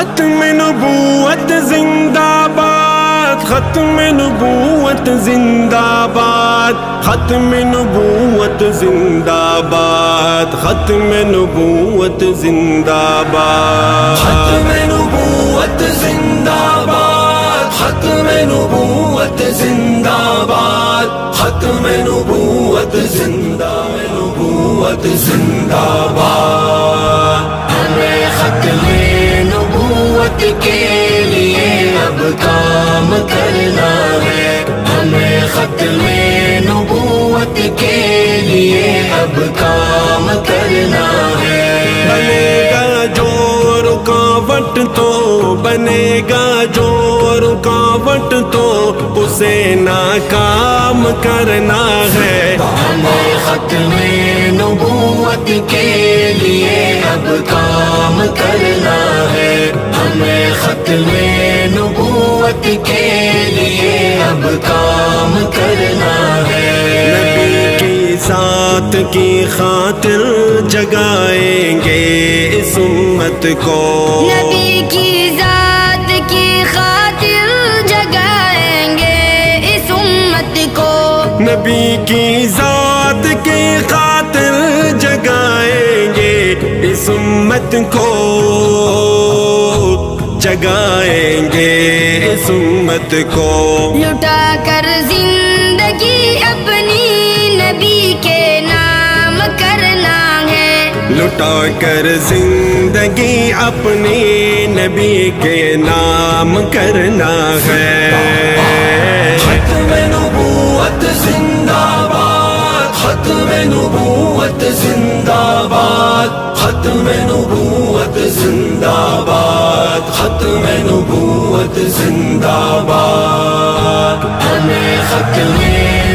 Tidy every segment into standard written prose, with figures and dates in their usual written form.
ختم نبوت زندہ باد، ختم نبوت زندہ باد، ختم نبوت زندہ باد، ختم نبوت زندہ باد، ختم نبوت زندہ باد، ختم نبوت زندہ باد، ختم نبوت زندہ نبوت زندہ باد۔ ہمیں ختم نبوت کے لیے اب کام کرنا ہے، ہمیں ختم نبوت کے لیے اب کام کرنا ہے۔ بنے گا جو رکاوٹ تو، بنے گا جو رکاوٹ تو اسے ناکام کرنا ہے۔ ہمیں ختم نبوت کے لیے اب کام کرنا ہے، ہمیں ختم نبوت کے لیے اب کام کرنا ہے۔ نبی کی ذات کی خاطر جگائیں گے اس امت کو، نبی کی ذات کی خاطر جگائیں گے اس امت کو، نبی کی ذات کی خاطر جگائیں گے اس امت کو، جگائیں گے اس امت کو۔ لٹا کر زندگی اپنی نبی کے نام کرنا ہے، لٹا کر زندگی اپنی نبی کے نام کرنا ہے۔ ختم نبوت زندہ باد، ختم نبوت زندہ باد، ختم نبوت زندہ باد، ختم نبوت زندہ باد۔ ہمیں ختم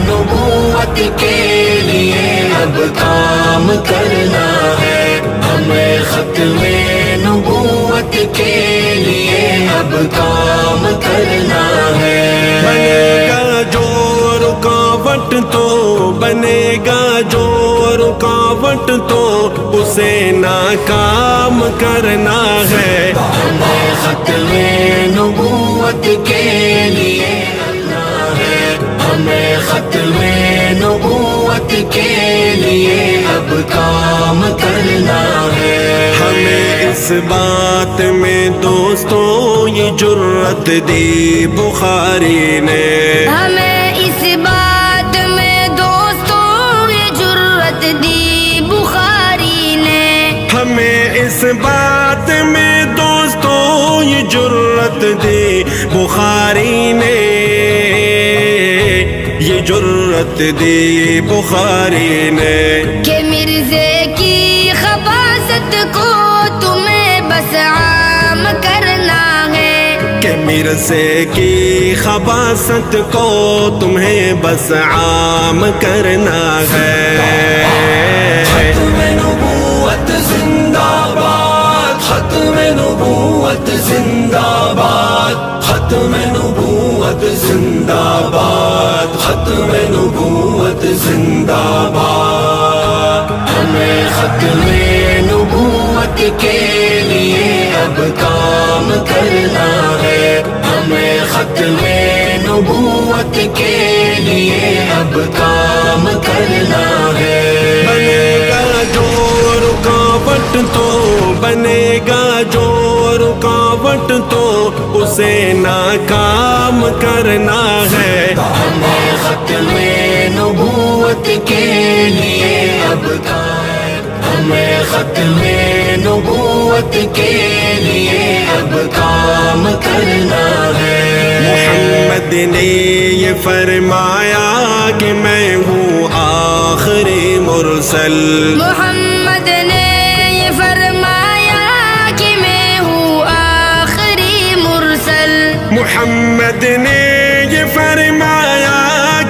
نبوت کے لیے اب کام کرنا ہے، ہمیں ختم نبوت کے لیے اب کام کرنا ہے۔ بنے گا جو رکاوٹ تو، بنے گا جو رکاوٹ تو اسے ناکام کرنا ہے۔ ہمیں ختم نبوت کے لیے کرنا ہے، ہمیں ختم نبوت کے لیے اب کام کرنا ہے۔ ہمیں اس بات میں دوستوں یہ جرأت دی بخاری نے، ہمیں اس بات میں دوستوں یہ جرأت دی بخاری نے، ہمیں اس بات میں دوستوں یہ جرأت دی بخاری نے، یہ جرأت دی بخاری نے، کہ مرزے کی خباثت کو تمہیں بس عام کرنا ہے، کہ مرزے کی خباثت کو تمہیں بس عام کرنا ہے۔ ختم نبوت زندہ باد، ختم نبوت زندہ باد، ختم نبوت زندہ باد، ختم نبوت زندہ باد۔ ہمیں ختم نبوت کے لیے اب کام کرنا ہے، ہمیں ختم نبوت کے لیے اب کام کرنا ہے۔ بنے گا جو رکاوٹ تو، بنے گا جو رکاوٹ تو اسے ناکام کرنا ہے۔ ہمیں ختم نبوت کے لیے اب کام، ہمیں ختم نبوت کے لیے اب کام کرنا ہے۔ محمد نے یہ فرمایا کہ میں ہوں آخری مرسل، محمد نے یہ فرمایا کہ میں ہوں آخری مرسل، محمد نے یہ فرمایا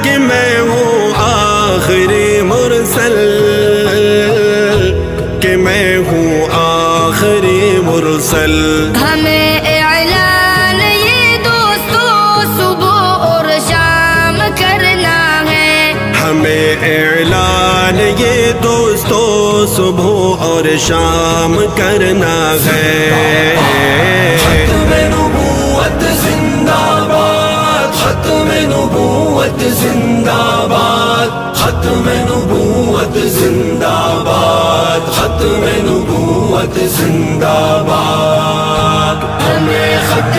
کہ میں ہوں آخری مرسل، کہ میں ہوں آخری مرسل۔ ہمیں اعلان یہ دوستوں صبح اور شام کرنا ہے، ہمیں اعلان یہ دوستوں صبح اور شام کرنا ہے۔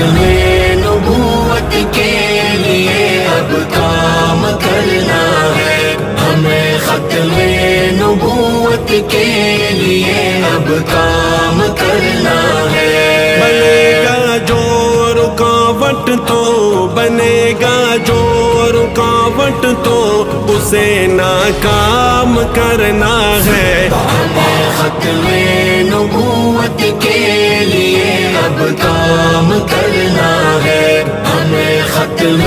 ختم نبوت کے لیے اب کام کرنا ہے، ہمیں ختم نبوت کے لیے اب کام کرنا ہے۔ بنے گا جو رکاوٹ تو بنے گا جو رکاوٹ تو اسے ناکام کرنا ہے، ہمیں ختم نبوت کے لیے اب کام کرنا ہے، ہمیں ختم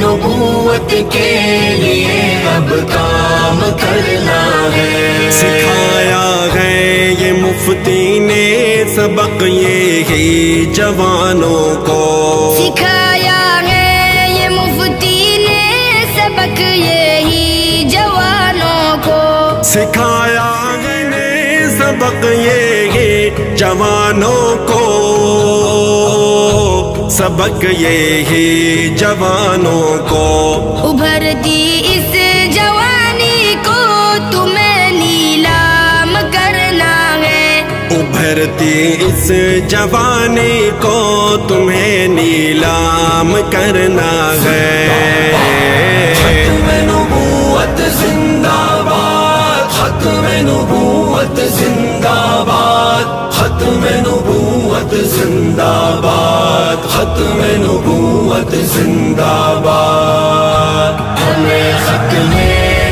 نبوت کے لیے اب کام کرنا ہے۔ سکھایا ہے یہ مفتی نے سبق یہی جوانوں کو، سکھایا ہے یہ مفتی نے سبق یہی جوانوں کو، سکھایا ہے نے سبق یہی جوانوں کو، سبق یہی جوانوں کو۔ ابھرتی اس جوانی کو تمہیں نیلام کرنا ہے، ابھرتی اس جوانی کو تمہیں نیلام کرنا ہے۔ ختم نبوت زندہ باد، ختم نبوت زندہ باد، ختم نبوت زندہ باد، ختم نبوت زندہ باد۔ ہمیں ختم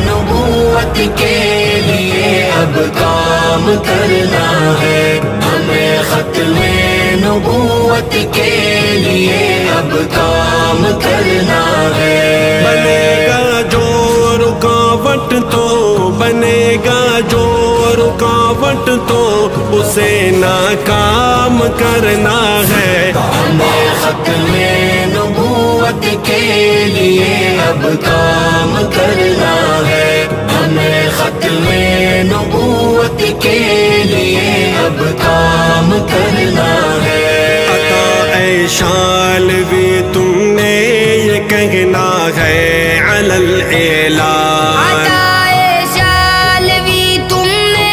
نبوت کے لیے اب کام کرنا ہے، ہمیں ختم نبوت کے لیے اب کام کرنا ہے۔ بنے گا جو رکاوٹ تو بنے گا جو رکاوٹ تو اسے ناکام کرنا ہے، ہمیں ختم نبوت کے لیے اب کام کرنا ہے، ہمیں ختم نبوت کے لیے اب کام کرنا ہے۔ عطا اے شالوی تم نے یہ کہنا ہے علی الاعلان، عطائے شالوی تم نے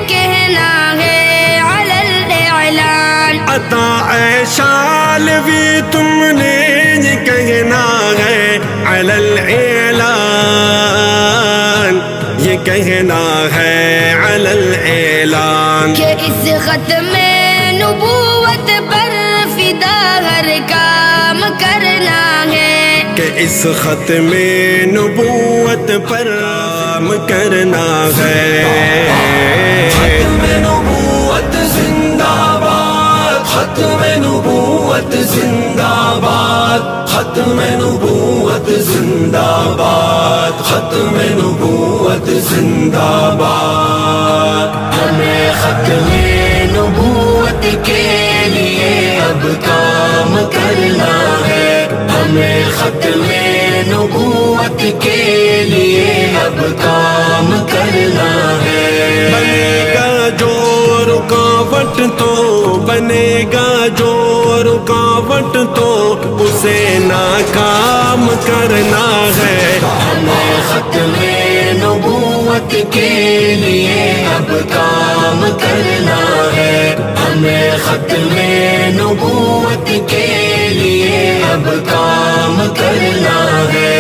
کہنا ہے علی الاعلان، عطا اے شالوی تم نے یہ کہنا ہے علی الاعلان، یہ کہنا ہے علی الاعلان، کہ اس ختم نبوت پر فدا ہر کام کرنا ہے، کہ اس ختم نبوت پر کام کرنا ہے۔ ختم نبوت زندہ باد، ختم نبوت زندہ باد، ختم نبوت زندہ باد، ختم نبوت زندہ باد۔ ہمیں ختم نبوت کے لیے اب کام کرنا ہے، ہمیں ختم نبوت کے لیے اب کام کرنا ہے۔ بنے گا جو رکاوٹ تو بنے گا جو رکاوٹ تو اسے ناکام کرنا ہے، ہمیں ختم نبوت کے لیے اب کام کرنا ہے، ہمیں ختم نبوت کے لیے اب کام کرنا ہے۔